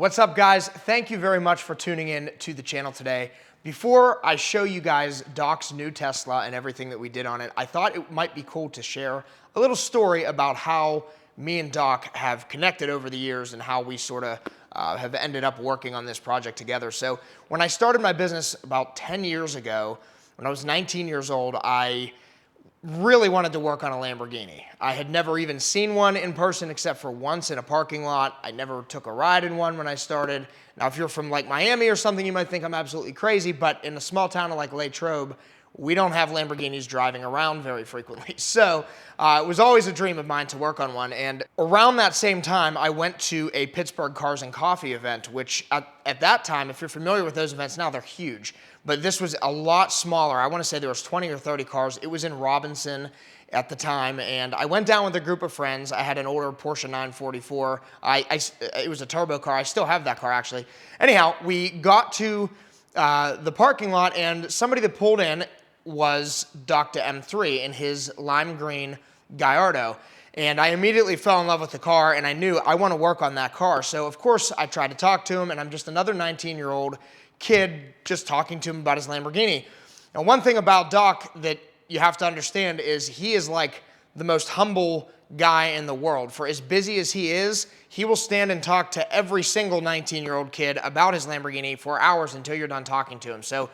What's up, guys? Thank you very much for tuning in to the channel today. Before I show you guys Doc's new Tesla and everything that we did on it, I thought it might be cool to share a little story about how me and Doc have connected over the years and how we sort of have ended up working on this project together. So when I started my business about 10 years ago, when I was 19 years old, I really wanted to work on a Lamborghini. I had never even seen one in person except for once in a parking lot. I never took a ride in one when I started. Now, if you're from like Miami or something, you might think I'm absolutely crazy, but in a small town like Latrobe, we don't have Lamborghinis driving around very frequently. So it was always a dream of mine to work on one. And around that same time, I went to a Pittsburgh Cars and Coffee event, which at that time, if you're familiar with those events now, they're huge. But this was a lot smaller. I want to say there was 20 or 30 cars. It was in Robinson at the time, and I went down with a group of friends. I had an older Porsche 944. It was a turbo car. I still have that car, actually. Anyhow, we got to the parking lot, and somebody that pulled in was DoctaM3 in his lime green Gallardo. And I immediately fell in love with the car, and I knew I want to work on that car. So, of course, I tried to talk to him, and I'm just another 19-year-old kid just talking to him about his Lamborghini. Now, one thing about Doc that you have to understand is he is like the most humble guy in the world. For as busy as he is, he will stand and talk to every single 19-year-old kid about his Lamborghini for hours until you're done talking to him. So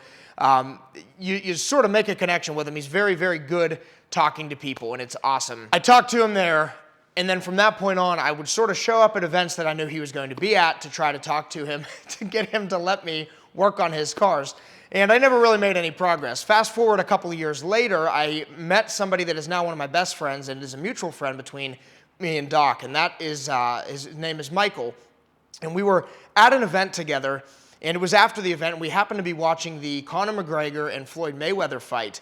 you sort of make a connection with him. He's very, very good talking to people, and it's awesome. I talked to him there, and then from that point on, I would sort of show up at events that I knew he was going to be at to try to talk to him, to get him to let me work on his cars. And I never really made any progress. Fast forward a couple of years later, I met somebody that is now one of my best friends and is a mutual friend between me and Doc, and that is, his name is Michael. And we were at an event together, and it was after the event. We happened to be watching the Conor McGregor and Floyd Mayweather fight.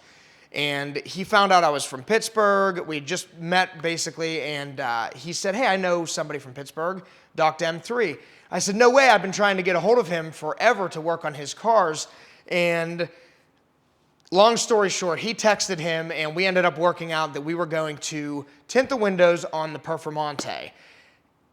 And he found out I was from Pittsburgh. We had just met, basically, and he said, hey, I know somebody from Pittsburgh, DoctaM3. I said, no way, I've been trying to get a hold of him forever to work on his cars. And long story short, he texted him, and we ended up working out that we were going to tint the windows on the Performante.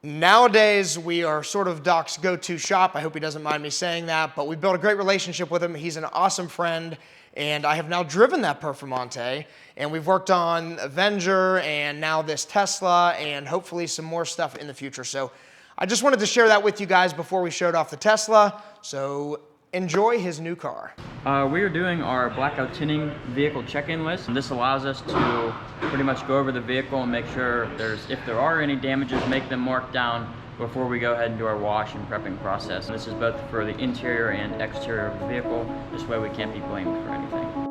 Nowadays, we are sort of Doc's go-to shop. I hope he doesn't mind me saying that, but we built a great relationship with him. He's an awesome friend, and I have now driven that Performante, and we've worked on Avenger and now this Tesla and hopefully some more stuff in the future. So I just wanted to share that with you guys before we showed off the Tesla. So enjoy his new car. We are doing our Blackout Tinting vehicle check-in list, and this allows us to pretty much go over the vehicle and make sure if there are any damages, make them marked down before we go ahead and do our wash and prepping process. And this is both for the interior and exterior of the vehicle. This way we can't be blamed for anything.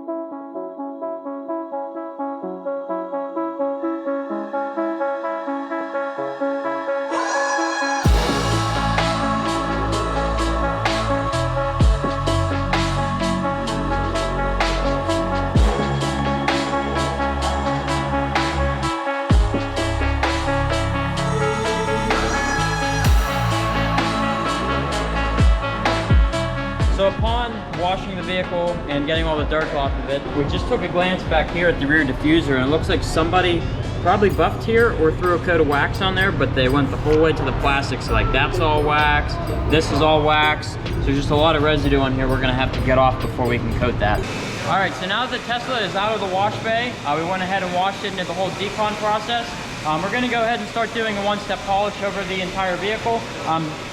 So upon washing the vehicle and getting all the dirt off of it, we just took a glance back here at the rear diffuser, and it looks like somebody probably buffed here or threw a coat of wax on there, but they went the whole way to the plastic. So like that's all wax, this is all wax. So there's just a lot of residue on here we're gonna have to get off before we can coat that. All right, so now that the Tesla is out of the wash bay, we went ahead and washed it and did the whole decon process. We're going to go ahead and start doing a one-step polish over the entire vehicle.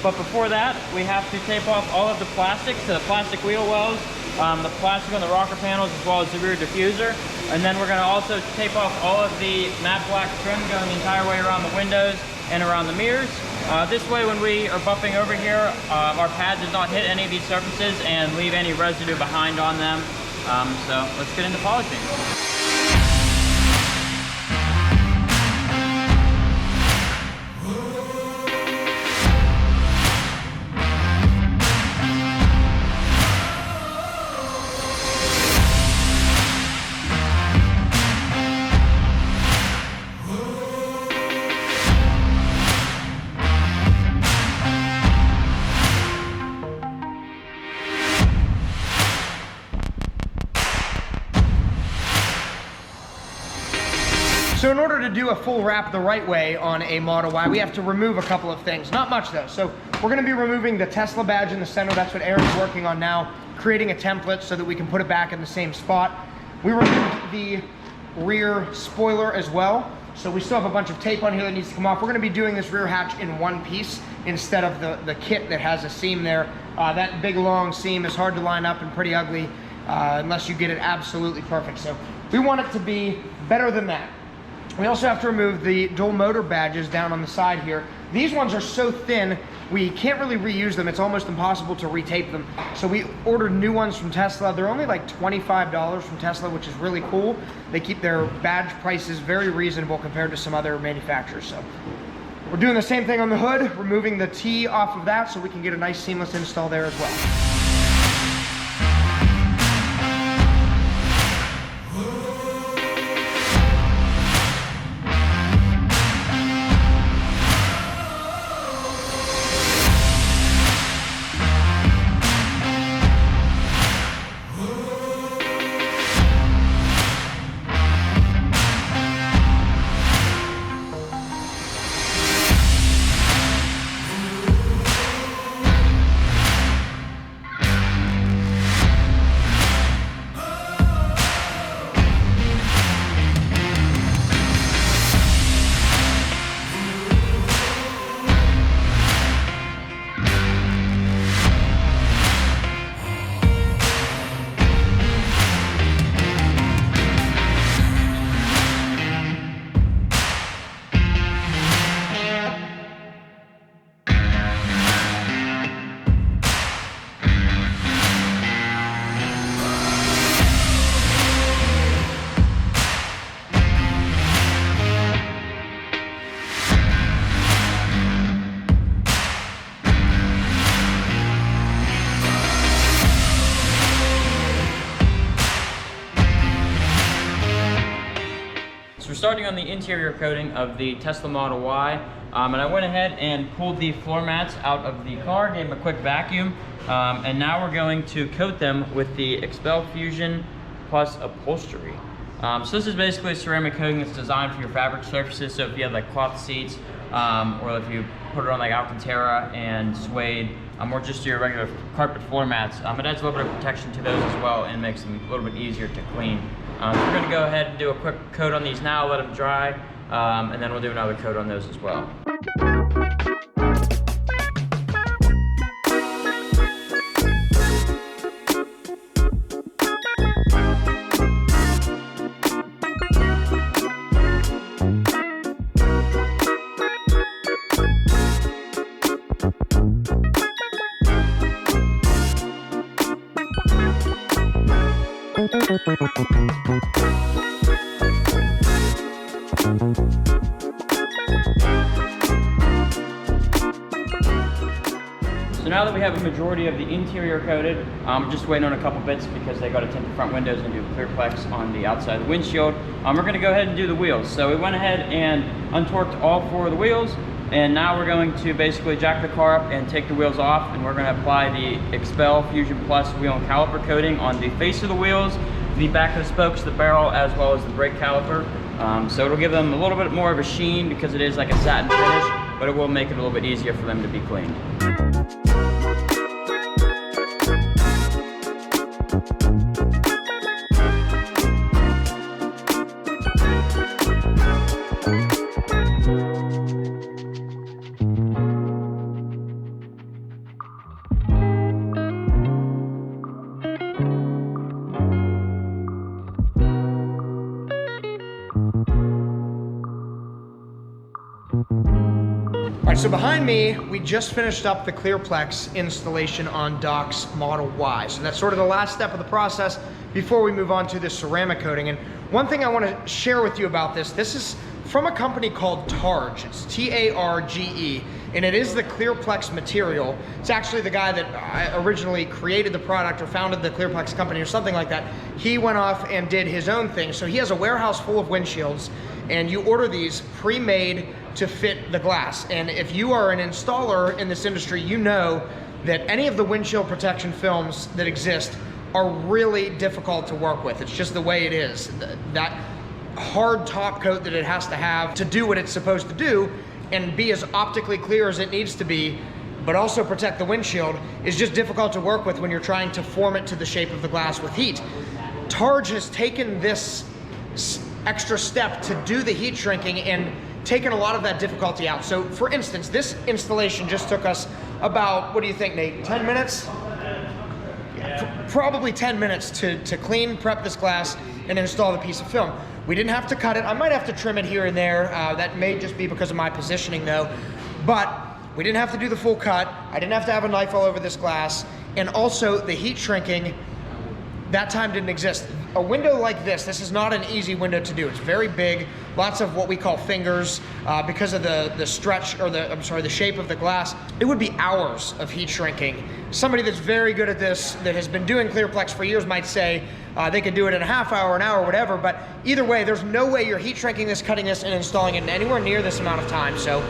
But before that, we have to tape off all of the plastic, so the plastic wheel wells, the plastic on the rocker panels, as well as the rear diffuser. And then we're going to also tape off all of the matte black trim going the entire way around the windows and around the mirrors. This way, when we are buffing over here, our pad does not hit any of these surfaces and leave any residue behind on them. So let's get into polishing. So in order to do a full wrap the right way on a Model Y, we have to remove a couple of things. Not much though. So we're gonna be removing the Tesla badge in the center. That's what Aaron's working on now, creating a template so that we can put it back in the same spot. We removed the rear spoiler as well. So we still have a bunch of tape on here that needs to come off. We're gonna be doing this rear hatch in one piece instead of the kit that has a seam there. That big long seam is hard to line up and pretty ugly unless you get it absolutely perfect. So we want it to be better than that. We also have to remove the dual motor badges down on the side here. These ones are so thin, we can't really reuse them. It's almost impossible to retape them. So we ordered new ones from Tesla. They're only like $25 from Tesla, which is really cool. They keep their badge prices very reasonable compared to some other manufacturers. So we're doing the same thing on the hood, removing the T off of that so we can get a nice seamless install there as well. We're starting on the interior coating of the Tesla Model Y, and I went ahead and pulled the floor mats out of the car, gave them a quick vacuum, and now we're going to coat them with the XPEL Fusion Plus upholstery. So this is basically a ceramic coating that's designed for your fabric surfaces. So if you have like cloth seats, or if you put it on like Alcantara and suede, or just your regular carpet floor mats, it adds a little bit of protection to those as well and makes them a little bit easier to clean. So we're going to go ahead and do a quick coat on these now, let them dry, and then we'll do another coat on those as well. So now that we have a majority of the interior coated, we're just waiting on a couple bits because they got to tint the front windows and do Clearplex on the outside of the windshield. We're going to go ahead and do the wheels. So we went ahead and untorqued all four of the wheels, and now we're going to basically jack the car up and take the wheels off, and we're going to apply the XPEL Fusion Plus wheel and caliper coating on the face of the wheels, the back of the spokes, the barrel, as well as the brake caliper. So it'll give them a little bit more of a sheen because it is like a satin finish, but it will make it a little bit easier for them to be cleaned. All right, so behind me, we just finished up the Clearplex installation on Doc's Model Y. So that's sort of the last step of the process before we move on to the ceramic coating. And one thing I want to share with you about this is from a company called Targe. It's T-A-R-G-E, and it is the Clearplex material. It's actually the guy that originally created the product or founded the Clearplex company or something like that. He went off and did his own thing. So he has a warehouse full of windshields, and you order these pre-made to fit the glass. And if you are an installer in this industry, you know that any of the windshield protection films that exist are really difficult to work with. It's just the way it is. That hard top coat that it has to have to do what it's supposed to do and be as optically clear as it needs to be, but also protect the windshield, is just difficult to work with when you're trying to form it to the shape of the glass with heat. Targe has taken this extra step to do the heat shrinking and taken a lot of that difficulty out. So for instance, this installation just took us about, what do you think, Nate, 10 minutes? Yeah, probably 10 minutes to clean, prep this glass, and install the piece of film. We didn't have to cut it. I might have to trim it here and there. That may just be because of my positioning though. But we didn't have to do the full cut. I didn't have to have a knife all over this glass. And also the heat shrinking, that time didn't exist. A window like this is not an easy window to do. It's very big, lots of what we call fingers because of the stretch, or the shape of the glass. It would be hours of heat shrinking. Somebody that's very good at this, that has been doing Clearplex for years, might say they could do it in a half hour, an hour, whatever, but either way, there's no way you're heat shrinking this, cutting this, and installing it in anywhere near this amount of time. So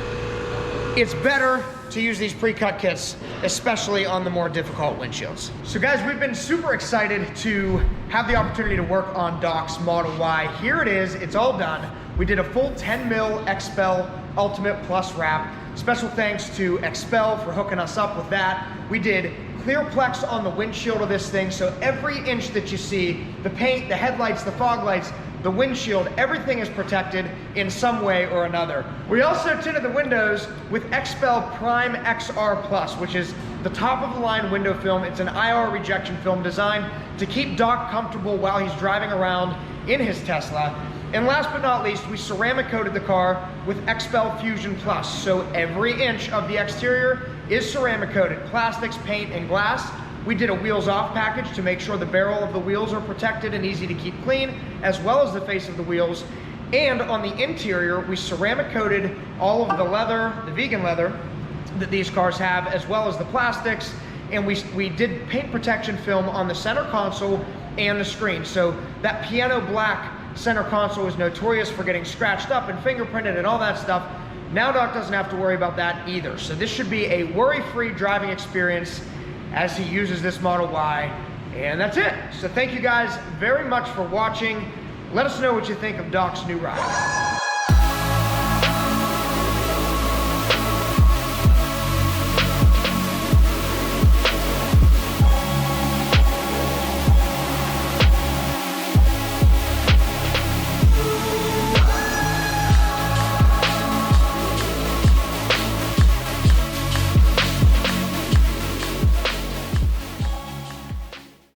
it's better to use these pre-cut kits, especially on the more difficult windshields. So guys, we've been super excited to have the opportunity to work on Doc's Model Y. Here it is, it's all done. We did a full 10 mil XPEL Ultimate Plus wrap. Special thanks to XPEL for hooking us up with that. We did Clearplex on the windshield of this thing, so every inch that you see, the paint, the headlights, the fog lights, the windshield, everything is protected in some way or another. We also tinted the windows with XPEL Prime XR Plus, which is the top of the line window film. It's an IR rejection film designed to keep Doc comfortable while he's driving around in his Tesla. And last but not least, we ceramic coated the car with XPEL Fusion Plus. So every inch of the exterior is ceramic coated, plastics, paint, and glass. We did a wheels off package to make sure the barrel of the wheels are protected and easy to keep clean, as well as the face of the wheels. And on the interior, we ceramic coated all of the leather, the vegan leather that these cars have, as well as the plastics. And we did paint protection film on the center console and the screen. So that piano black center console is notorious for getting scratched up and fingerprinted and all that stuff. Now Doc doesn't have to worry about that either. So this should be a worry-free driving experience as he uses this Model Y. And that's it. So thank you guys very much for watching. Let us know what you think of Doc's new ride.